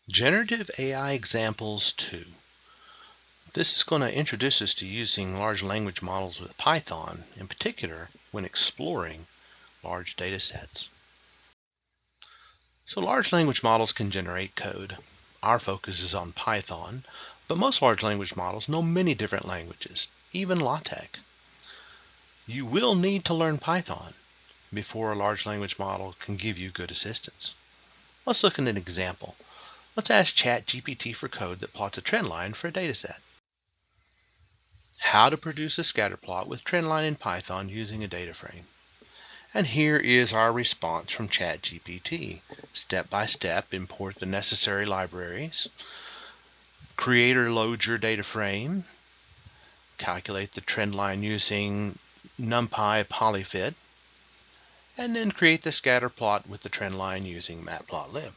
Generative AI Examples 2. This is going to introduce us to using large language models with Python, in particular when exploring large data sets. So large language models can generate code. Our focus is on Python, but most large language models know many different languages, even LaTeX. You will need to learn Python before a large language model can give you good assistance. Let's look at an example. Let's ask ChatGPT for code that plots a trend line for a data set. How to produce a scatter plot with trend line in Python using a data frame. And here is our response from ChatGPT. Step by step, import the necessary libraries, create or load your data frame, calculate the trend line using NumPy polyfit, and then create the scatter plot with the trend line using matplotlib.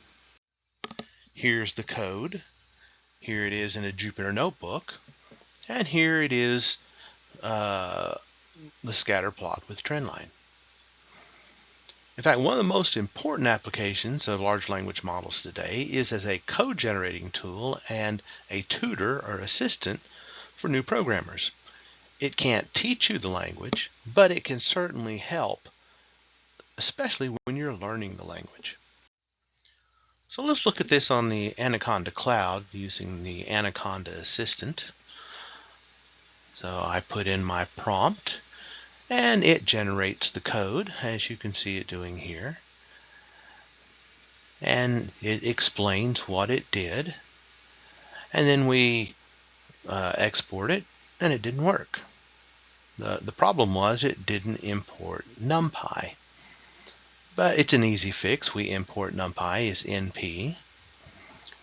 Here's the code. Here it is in a Jupyter notebook, and here it is the scatter plot with trend line. In fact, one of the most important applications of large language models today is as a code generating tool and a tutor or assistant for new programmers. It can't teach you the language, but it can certainly help, especially when you're learning the language. So let's look at this on the Anaconda Cloud using the Anaconda Assistant. So I put in my prompt and it generates the code, as you can see it doing here. And it explains what it did. And then we export it, and it didn't work. The problem was it didn't import NumPy. But it's an easy fix. We import NumPy as NP.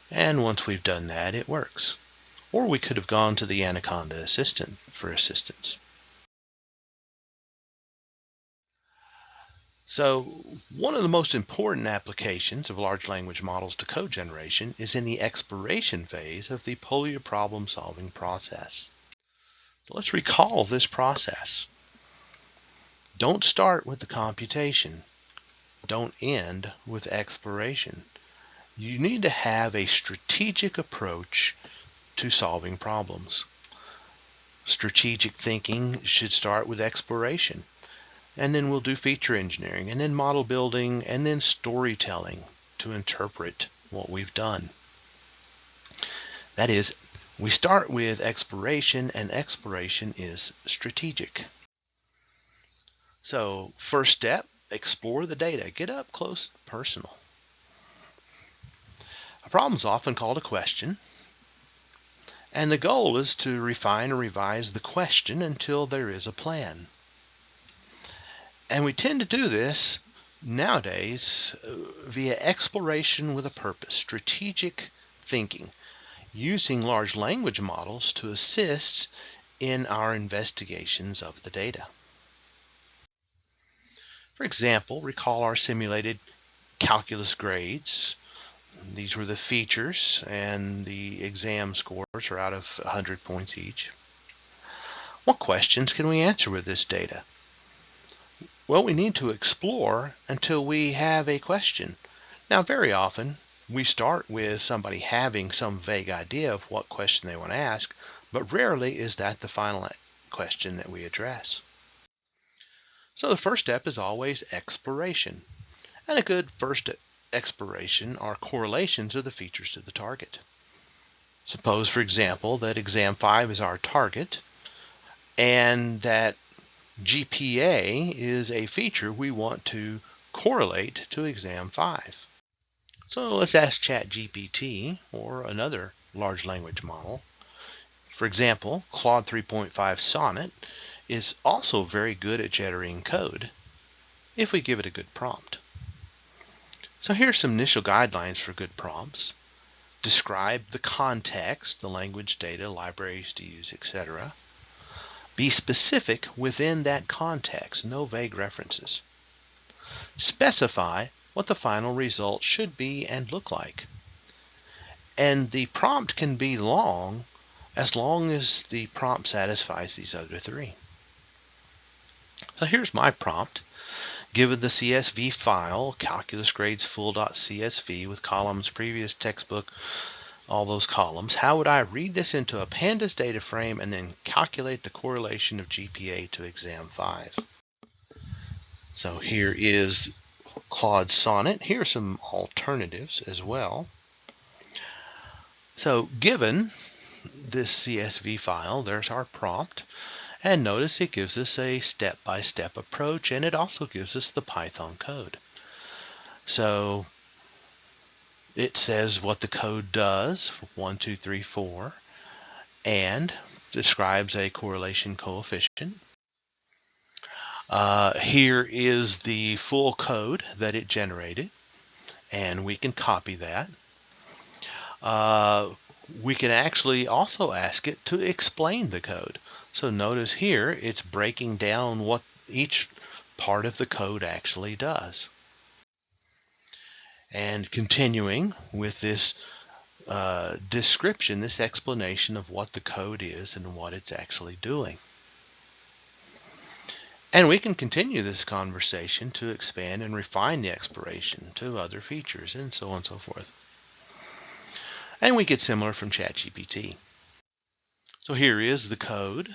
And once we've done that, it works. Or we could have gone to the Anaconda Assistant for assistance. So one of the most important applications of large language models to code generation is in the exploration phase of the polar problem-solving process. So let's recall this process. Don't start with the computation. Don't end with exploration. You need to have a strategic approach to solving problems. Strategic thinking should start with exploration. And then we'll do feature engineering, and then model building, and then storytelling to interpret what we've done. That is, we start with exploration, and exploration is strategic. So first step, explore the data. Get up close and personal. A problem is often called a question, and the goal is to refine or revise the question until there is a plan. And we tend to do this nowadays via exploration with a purpose, strategic thinking, using large language models to assist in our investigations of the data. For example, recall our simulated calculus grades. These were the features, and the exam scores are out of 100 points each. What questions can we answer with this data? Well, we need to explore until we have a question. Now, very often, we start with somebody having some vague idea of what question they want to ask, but rarely is that the final question that we address. So the first step is always exploration. And a good first exploration are correlations of the features to the target. Suppose, for example, that exam 5 is our target, and that GPA is a feature we want to correlate to exam 5. So let's ask ChatGPT or another large language model. For example, Claude 3.5 Sonnet is also very good at generating code if we give it a good prompt. So here are some initial guidelines for good prompts. Describe the context, the language, data, libraries to use, etc. Be specific within that context, no vague references. Specify what the final result should be and look like. And the prompt can be long as the prompt satisfies these other three. So here's my prompt. Given the CSV file, calculus grades full.csv with columns, previous textbook, all those columns, how would I read this into a pandas data frame and then calculate the correlation of GPA to exam 5? So here is Claude Sonnet. Here are some alternatives as well. So given this CSV file, there's our prompt. And notice it gives us a step-by-step approach, and it also gives us the Python code. So it says what the code does, 1, 2, 3, 4, and describes a correlation coefficient. Here is the full code that it generated, and we can copy that. We can actually also ask it to explain the code. So notice here it's breaking down what each part of the code actually does. And continuing with this description, this explanation of what the code is and what it's actually doing. And we can continue this conversation to expand and refine the exploration to other features and so on and so forth. And we get similar from ChatGPT. So here is the code,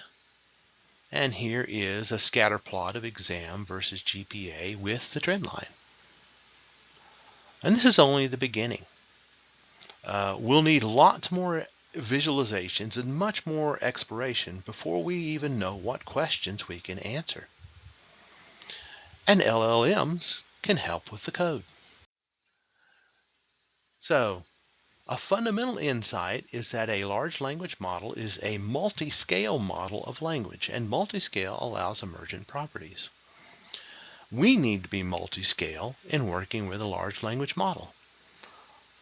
and here is a scatter plot of exam versus GPA with the trend line. And this is only the beginning. We'll need lots more visualizations and much more exploration before we even know what questions we can answer. And LLMs can help with the code. So, a fundamental insight is that a large language model is a multi-scale model of language, and multi-scale allows emergent properties. We need to be multi-scale in working with a large language model.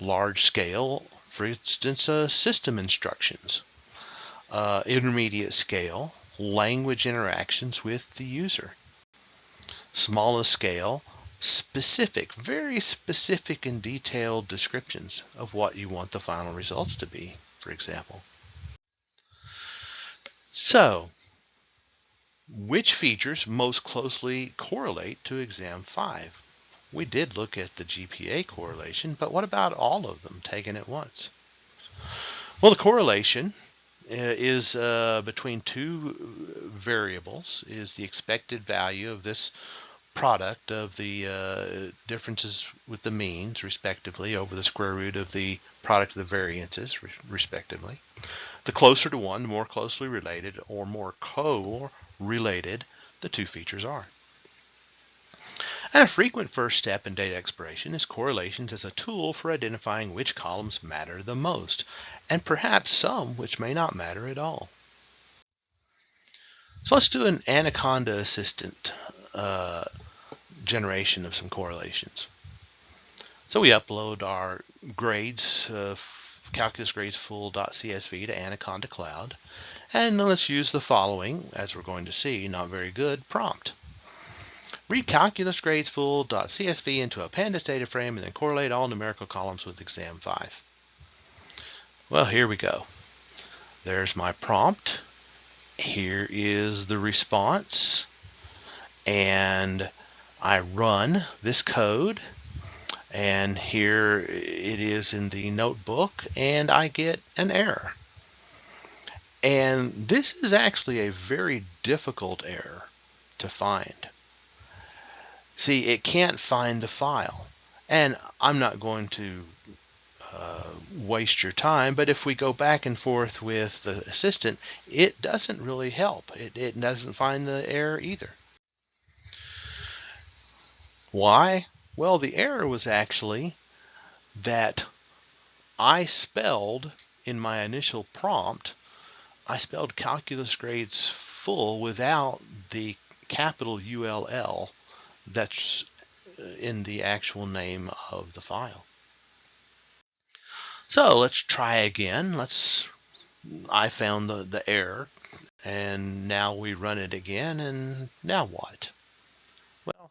Large scale, for instance, system instructions. Intermediate scale, language interactions with the user. Smallest scale, specific, very specific and detailed descriptions of what you want the final results to be, for example. So, which features most closely correlate to exam 5? We did look at the GPA correlation, but what about all of them taken at once? Well, the correlation is between two variables, is the expected value of this product of the differences with the means, respectively, over the square root of the product of the variances, respectively. The closer to one, the more closely related or more co-related the two features are. And a frequent first step in data exploration is correlations as a tool for identifying which columns matter the most, and perhaps some which may not matter at all. So let's do an Anaconda assistant generation of some correlations. So we upload our grades, calculus grades full.csv to Anaconda Cloud, and then let's use the following, as we're going to see, not very good, prompt. Read calculus grades full.csv into a pandas data frame and then correlate all numerical columns with exam 5. Well, here we go. There's my prompt. Here is the response, and I run this code, and here it is in the notebook, and I get an error. And this is actually a very difficult error to find. See, it can't find the file, and I'm not going to waste your time, but if we go back and forth with the assistant, it doesn't really help. It doesn't find the error either. Why? Well, the error was actually that I spelled in my initial prompt, I spelled calculus grades full without the capital ULL that's in the actual name of the file. So let's try again. I found the error, and now we run it again, and now what? Well,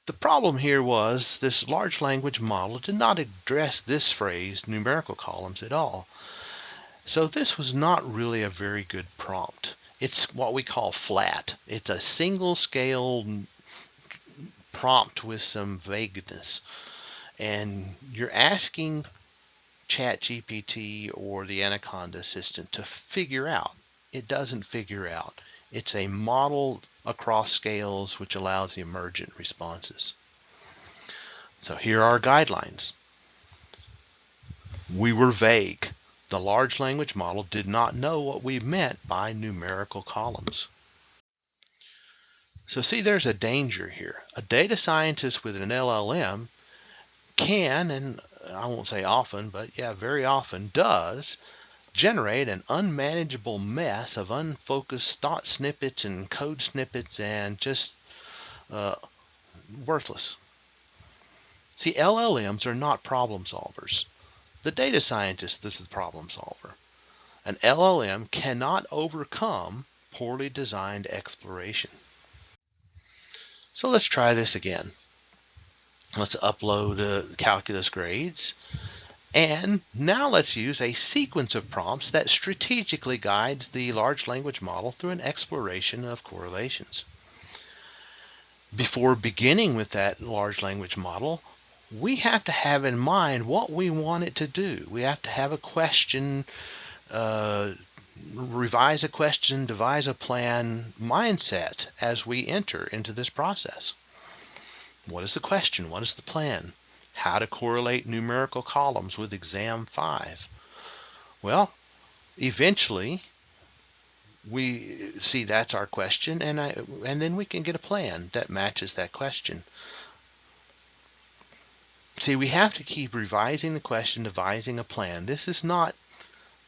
the problem here was this large language model did not address this phrase, numerical columns, at all. So this was not really a very good prompt. It's what we call flat. It's a single scale prompt with some vagueness. And you're asking ChatGPT or the Anaconda assistant to figure out. It doesn't figure out. It's a model across scales which allows the emergent responses. So here are our guidelines. We were vague. The large language model did not know what we meant by numerical columns. So see, there's a danger here. A data scientist with an LLM can, and I won't say often, but yeah, very often does, generate an unmanageable mess of unfocused thought snippets and code snippets and just worthless. See, LLMs are not problem solvers. The data scientist is the problem solver. An LLM cannot overcome poorly designed exploration. So let's try this again. Let's upload calculus grades. And now let's use a sequence of prompts that strategically guides the large language model through an exploration of correlations. Before beginning with that large language model, we have to have in mind what we want it to do. We have to have a question, revise a question, devise a plan mindset as we enter into this process. What is the question? What is the plan? How to correlate numerical columns with exam 5. Well, eventually we see that's our question, and then we can get a plan that matches that question. See, we have to keep revising the question, devising a plan. This is not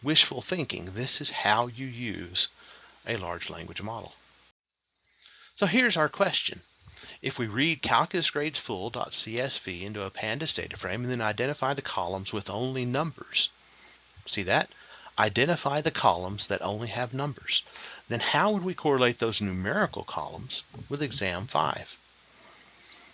wishful thinking. This is how you use a large language model. So here's our question. If we read calculusgradesfull.csv into a pandas data frame and then identify the columns with only numbers, see that? Identify the columns that only have numbers. Then how would we correlate those numerical columns with exam 5?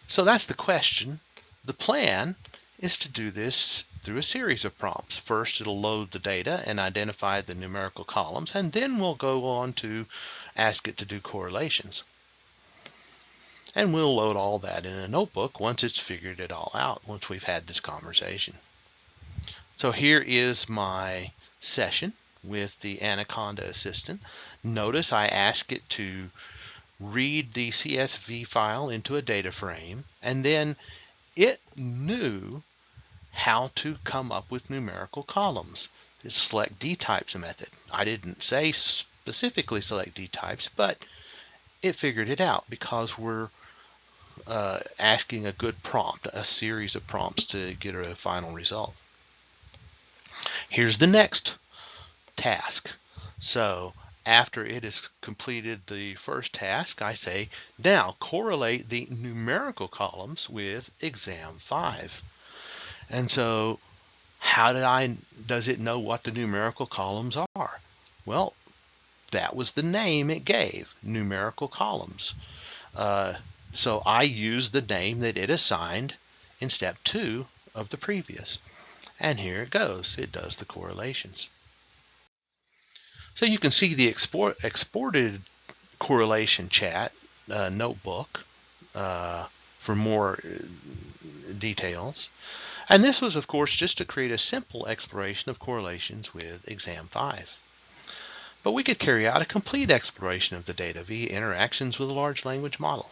So that's the question. The plan is to do this through a series of prompts. First, it'll load the data and identify the numerical columns, and then we'll go on to ask it to do correlations. And we'll load all that in a notebook once it's figured it all out, once we've had this conversation. So here is my session with the Anaconda assistant. Notice I ask it to read the CSV file into a data frame, and then it knew how to come up with numerical columns. It's select D types method. I didn't say specifically select D types, but it figured it out because we're asking a good prompt, a series of prompts to get a final result. Here's the next task. So after it has completed the first task, I say, now correlate the numerical columns with exam 5. And so does it know what the numerical columns are? Well, that was the name it gave, numerical columns. So I used the name that it assigned in step 2 of the previous. And here it goes. It does the correlations. So you can see the exported correlation chat notebook for more details. And this was, of course, just to create a simple exploration of correlations with exam 5. But we could carry out a complete exploration of the data via interactions with a large language model,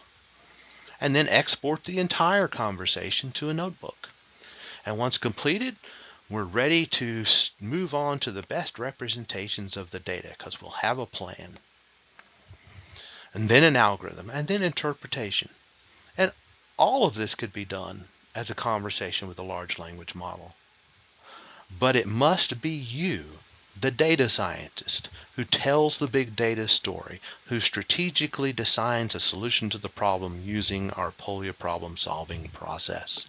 and then export the entire conversation to a notebook. And once completed, we're ready to move on to the best representations of the data because we'll have a plan. And then an algorithm, and then interpretation. And all of this could be done as a conversation with a large language model. But it must be you, the data scientist, who tells the big data story, who strategically designs a solution to the problem using our Polya problem-solving process.